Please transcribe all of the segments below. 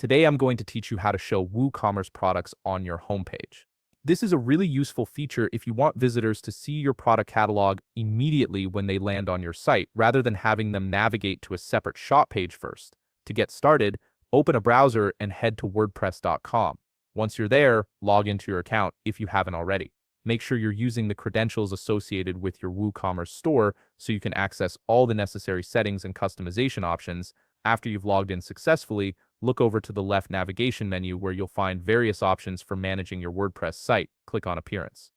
Today I'm going to teach you how to show WooCommerce products on your homepage. This is a really useful feature if you want visitors to see your product catalog immediately when they land on your site, rather than having them navigate to a separate shop page first. To get started, open a browser and head to WordPress.com. Once you're there, log into your account if you haven't already. Make sure you're using the credentials associated with your WooCommerce store so you can access all the necessary settings and customization options. After you've logged in successfully, look over to the left navigation menu where you'll find various options for managing your WordPress site. Click on Appearance.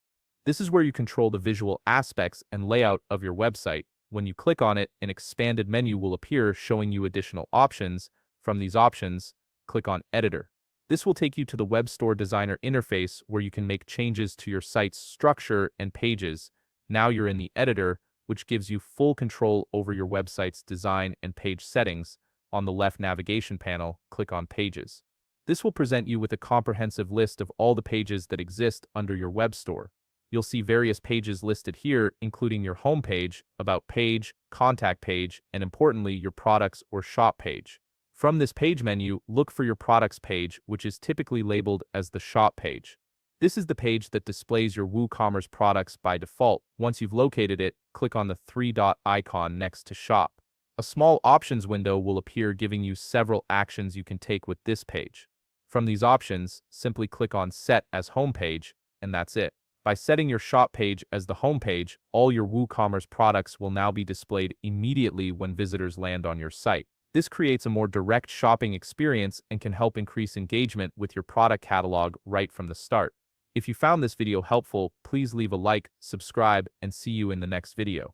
This is where you control the visual aspects and layout of your website. When you click on it, an expanded menu will appear showing you additional options. From these options, click on Editor. This will take you to the Web Store Designer interface where you can make changes to your site's structure and pages. Now you're in the editor, which gives you full control over your website's design and page settings. On the left navigation panel, click on Pages. This will present you with a comprehensive list of all the pages that exist under your web store. You'll see various pages listed here, including your home page, about page, contact page, and importantly, your products or shop page. From this page menu, look for your products page, which is typically labeled as the shop page. This is the page that displays your WooCommerce products by default. Once you've located it, click on the three-dot icon next to shop. A small options window will appear giving you several actions you can take with this page. From these options, simply click on Set as Homepage, and that's it. By setting your shop page as the homepage, all your WooCommerce products will now be displayed immediately when visitors land on your site. This creates a more direct shopping experience and can help increase engagement with your product catalog right from the start. If you found this video helpful, please leave a like, subscribe, and see you in the next video.